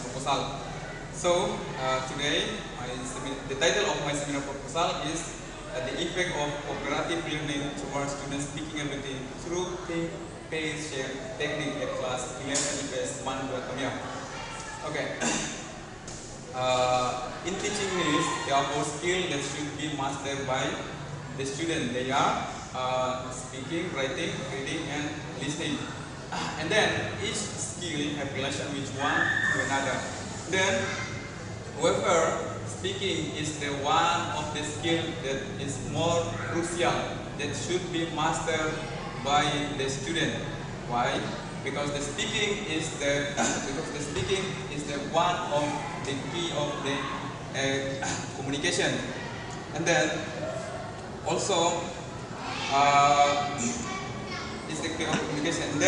proposal. So today, the title of my seminar proposal is the effect of cooperative learning towards students speaking ability through think, pay, share technique at class 11 IPS 1 2 Okay. In teaching this, there are 4 skills that should be mastered by the student. They are speaking, writing, reading, and listening. And then each skill have relation with one to another. Then, however, speaking is the one of the skill that is more crucial, that should be mastered by the student. Why? Because the speaking is the one of the key of the communication. And then also is the key of communication. And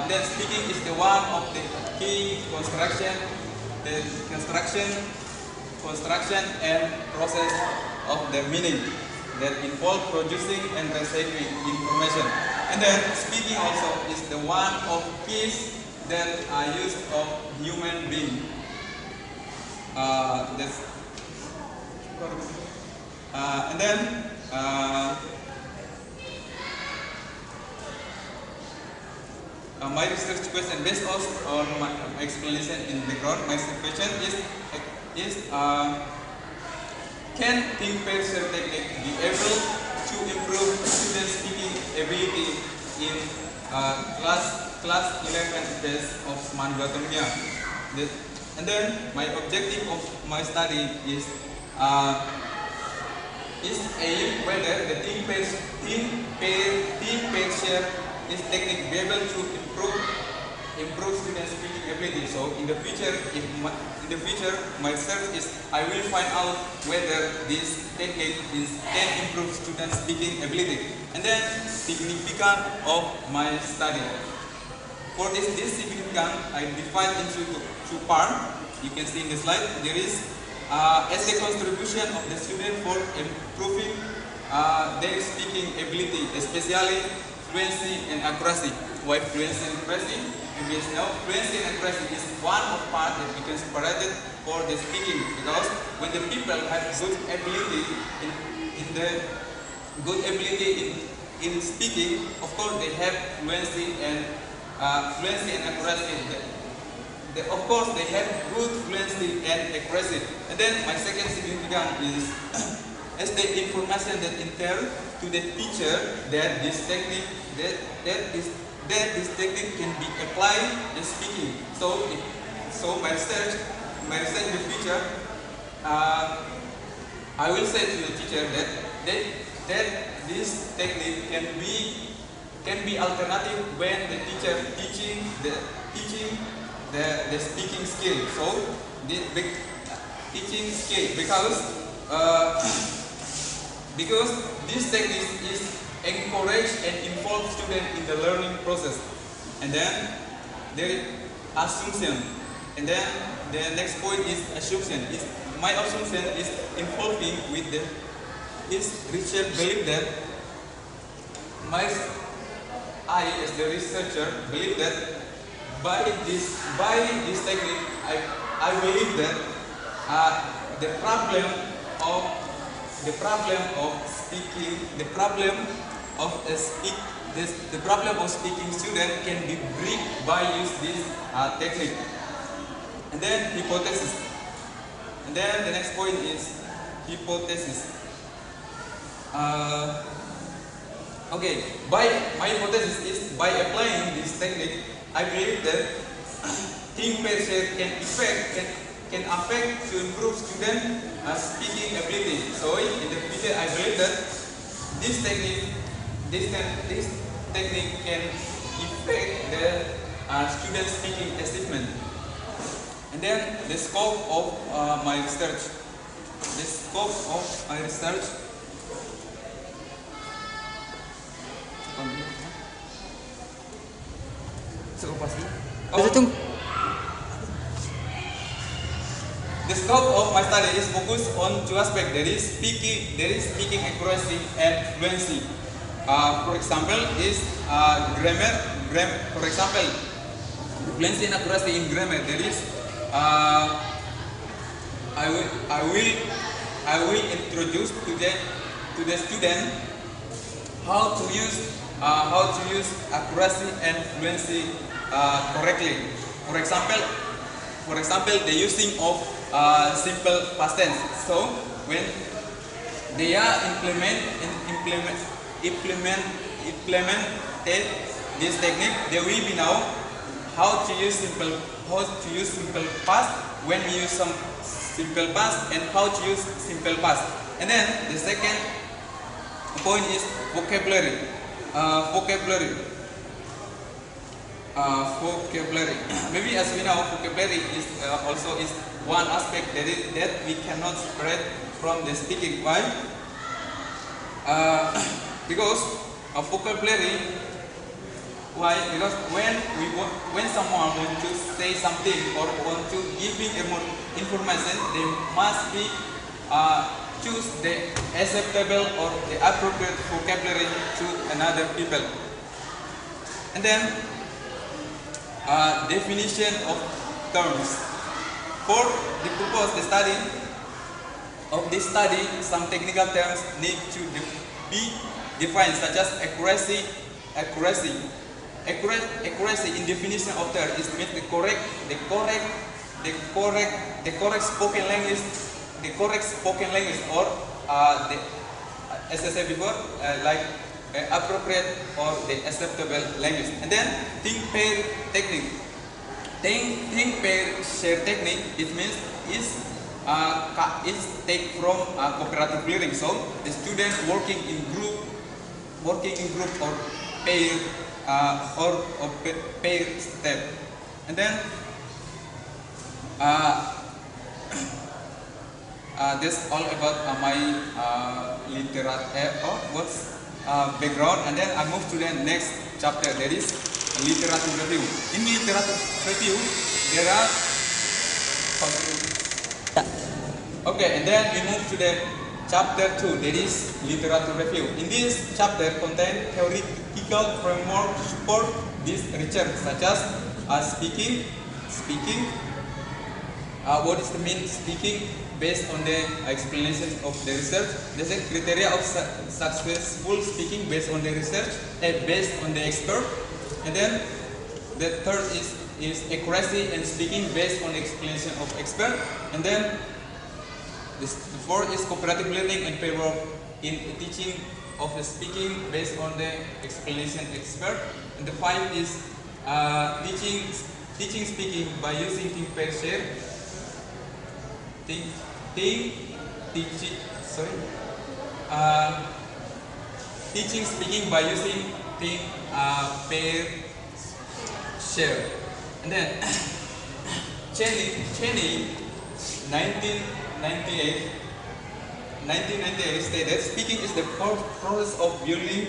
then speaking is the one of the key construction and process of the meaning that involve producing and receiving information. And then speaking also is the one of keys that are used of human being. And then my research question based on my explanation in the background. My question is can think pair share technique be able to improve students' speaking ability in class 11 test of Manduatomia? And then my objective of my study is aim whether the think pair share this technique be able to improve students' speaking ability. So in the future, my search is I will find out whether this technique can improve students' speaking ability. And then significance of my study. For this significance, I divide into two parts. You can see in the slide. There is as the contribution of the student for improving their speaking ability, especially fluency and accuracy. Why fluency and accuracy? Because now fluency and accuracy is one of part that we can separate it for the speaking. Because when the people have good ability in speaking, of course they have fluency and accuracy. Of course they have good fluency and accuracy. And then my second significance is as the information that enter to the teacher that this technique can be applied in speaking. So my research in the future, I will say to the teacher that this technique can be alternative when the teacher teaching the speaking skill. So the teaching skill because this technique is encourage and involve students in the learning process. And then there is assumption. And then the next point is assumption. My assumption is involving with research believe that I as the researcher believe that by this technique I believe that the problem of speaking student can be break by use this technique. And then hypothesis. And then the next point is hypothesis. Okay, my hypothesis is by applying this technique, I believe that think pair share can affect to improve student speaking ability. So in the future, I believe that this technique can affect the student speaking achievement. And then the scope of my research. The scope of my research. The scope of my study is focused on two aspects. There is speaking accuracy and fluency. For example, is grammar. For example, Fluency and accuracy in grammar. That is, uh, I will introduce to the student how to use accuracy and fluency correctly. For example, the using of simple past tense. So when they are implemented this technique, they will be now how to use simple past when we use some simple past and how to use simple past. And then the second point is vocabulary. Vocabulary. Maybe as we know, vocabulary is also is one aspect that we cannot separate from the speaking. Why? Because vocabulary. Why? Because when someone wants to say something or want to giving information, they must be choose the acceptable or the appropriate vocabulary to another people. And then definition of terms. For the purpose of this study, some technical terms need to be defined, such as accuracy. Accuracy in definition of term is means the correct spoken language, or as I said before, like appropriate or the acceptable language. And then think pair technique. Think pair share technique. It means is take from cooperative learning. So the student working in group or pair. Or pair step. And then this all about my background. And then I move to the next chapter, that is literature review. In literature review there are okay, and then we move to the chapter 2, that is literature review. In this chapter contain theoretical framework to support this research, such as speaking. What is the mean speaking based on the explanation of the research. The criteria of successful speaking based on the research, based on the expert. And then the third is accuracy and speaking based on explanation of expert. And then the fourth is cooperative learning and pair work in teaching of the speaking based on the explanation expert. And the five is teaching speaking by using think pair share. Teaching speaking by using think pair share. And then Cheney 1998 stated, speaking is the process of building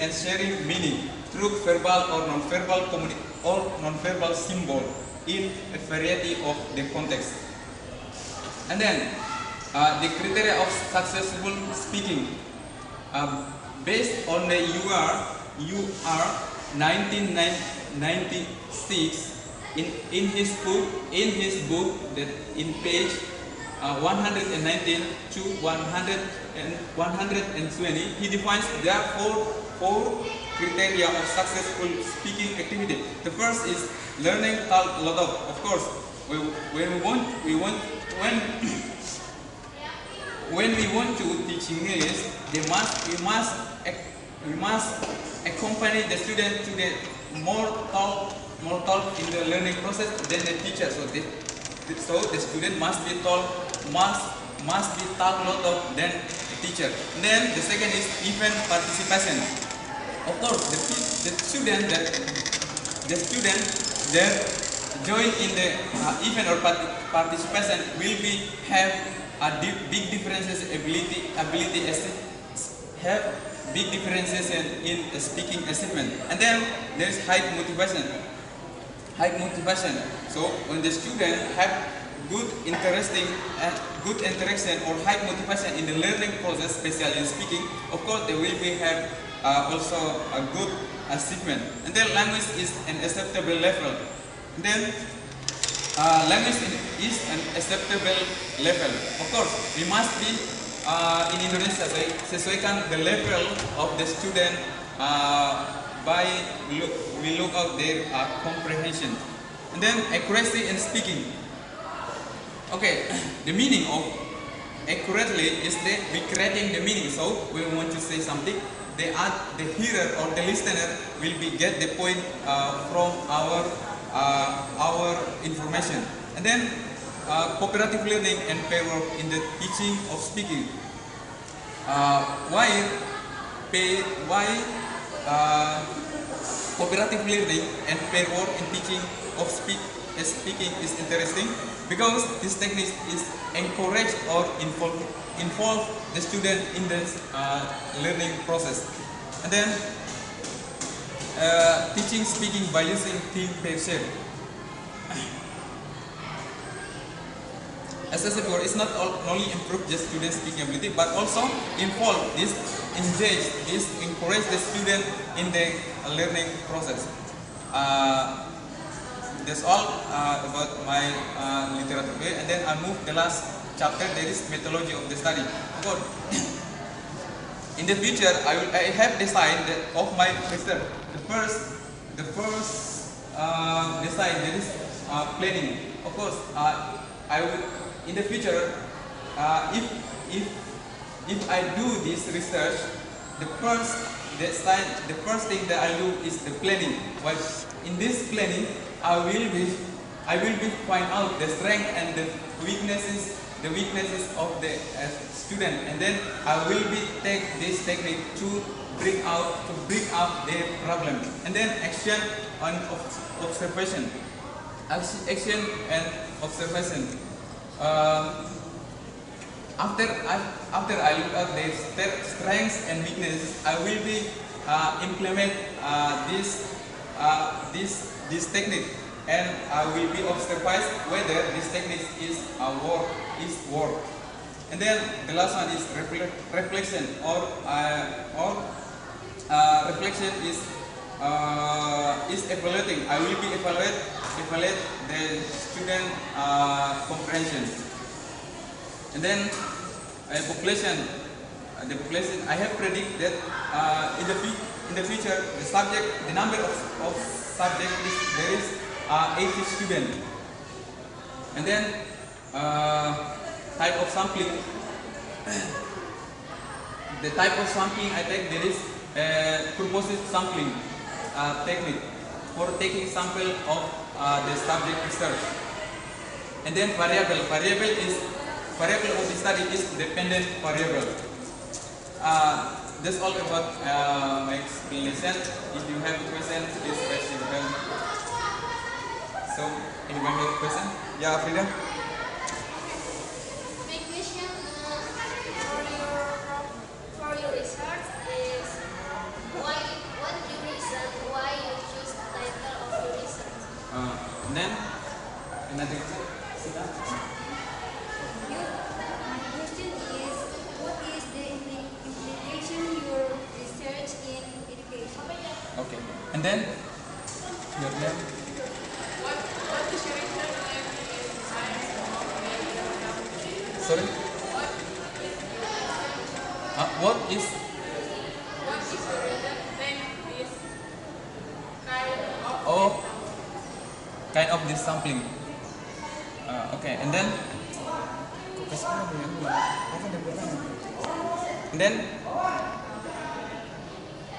and sharing meaning through verbal or non-verbal symbol in a variety of the context. And then the criteria of successful speaking based on the UR 1996 in his book that in page 119 to 120, he defines there are four criteria of successful speaking activity. The first is learning talk a lot of course. When we want to teach English, we must accompany the student to the more talk in the learning process than the teacher. So the student must be taught a lot of than the teacher. And then the second is event participation. Of course, the student that join in the event or participation will have big differences have big differences in speaking achievement. And then there is high motivation. So when the student have good interaction or high motivation in the learning process, especially in speaking, of course they will have also a good achievement. And then language is an acceptable level. And then language is an acceptable level. Of course, we must be in Indonesia sesuaikan the level of the student by we look out their comprehension. And then accuracy in speaking. Okay, the meaning of accurately is that we creating the meaning. So we want to say something, the hearer or the listener will get the point from our information. And then cooperative learning and pair work in the teaching of speaking. Why cooperative learning and pair work in teaching of speaking is interesting? Because this technique is encourage or involve the student in the learning process. And then teaching speaking by using think, pair, share. As I said before, it's not only improve the student speaking ability, but also involve this, engage this, encourage the student in the learning process. That's all about my literature. Okay? And then I move the last chapter. There is methodology of the study. Good. In the future, I have decided that of my research. The first design there is planning. Of course, I will in the future. If I do this research, the first thing that I do is the planning. But in this planning, I will be find out the strength and the weaknesses of the student, and then I will be take this technique to bring up their problem, and then action and observation, action and observation. After I look at their strengths and weaknesses, I will be implement this technique, and I will be observed whether this technique is work. And then the last one is reflection or reflection is evaluating. I will be evaluate the student comprehension. And then population. The population, I have predicted that in the future the number of subject there is 80 students. And then type of sampling. The type of sampling I take, there is purposive sampling technique for taking sample of the subject research. And then variable of the study is dependent variable. That's all about my explanation. If you have a question, please raise your hand. So, anyone have a question? Yeah, Frida? My question for your research is what the reason why you choose the title of your research? And then another question. My question is, what is the implication your research in education? Okay. And then your name? What is your research in science of medical? Sorry? What is your reason then this kind of this sampling? Okay, and then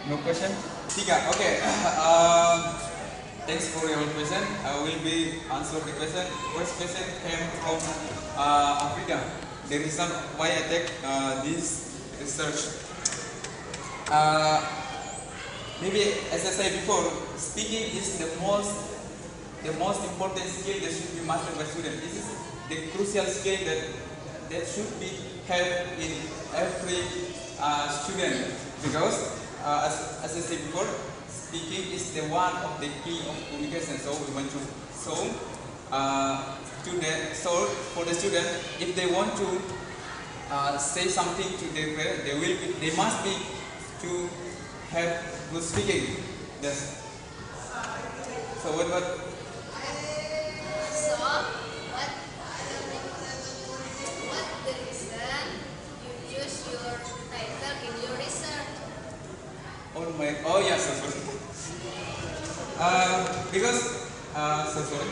no question? Tiga. Okay. Thanks for your question. I will be answer the question. First question came from Africa. The reason why I take this research. Maybe as I said before, speaking is the most important skill that should be mastered by students. This is the crucial skill that should be held in every student, because as I said before, speaking is the one of the key of communication. So we want to for the student, if they want to say something to their parents, they must be to have good speaking. Yes. So what? So, what the reason you choose your title in your research? Oh yes, so sorry. Because so sorry.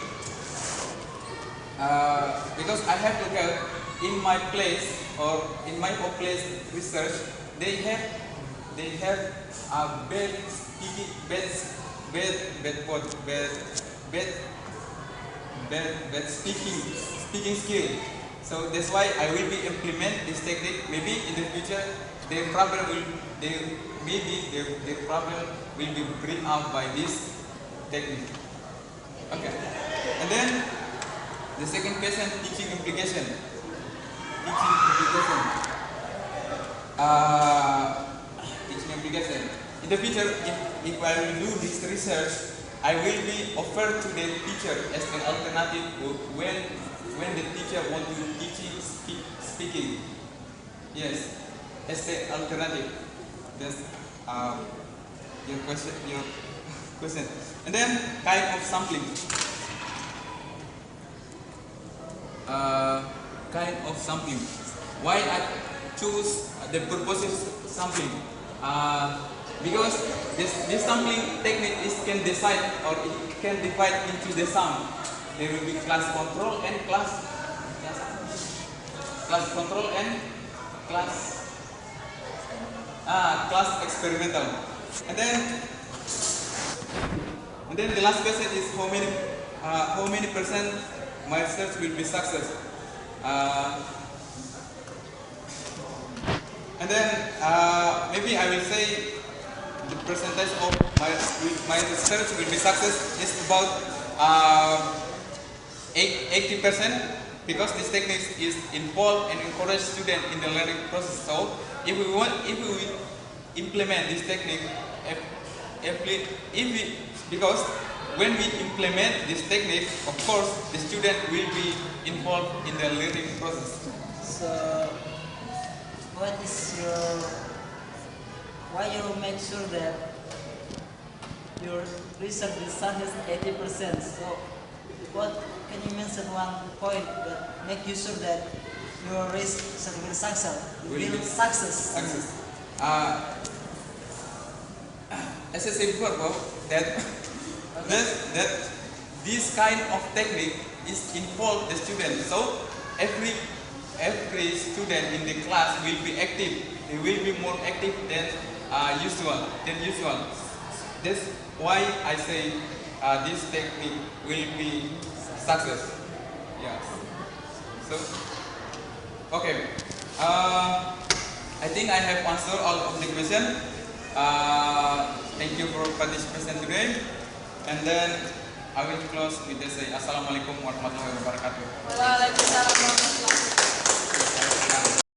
Because I have to have in my place or in my place research, they have a bad speaking, bad speaking skill. So that's why I will be implement this technique. Maybe in the future their problem will their problem will be bring out by this technique. Okay. And then the second question, teaching implication. Teaching implication. Teaching implication. In the future, if I will do this research, I will be offered to the teacher as an alternative when the teacher want to teaching speaking. Yes, as the alternative. That's your question. Your question. And then kind of sampling. Kind of sampling. Why I choose the purposive sampling? Because this sampling technique can decide or it can divide into the sum. There will be class control and class control and class experimental. And then the last question is how many percent my research will be success. And then maybe I will say the percentage of my research will be success is about 80% because this technique is involved and encourage students in the learning process. So if we implement this technique, because when we implement this technique, of course, the student will be involved in the learning process. So, what is why you make sure that your research result is 80%? So, what can you mention one point that make you sure that your research will success? As I said before, Bob, that this kind of technique is involved the student. So every student in the class will be active. They will be more active than usual. That's why I say this technique will be success. Yeah. So okay. I think I have answered all of the questions. Thank you for participation today. And then I will close with the say Assalamualaikum warahmatullahi wabarakatuh. Waalaikumsalam warahmatullahi wabarakatuh.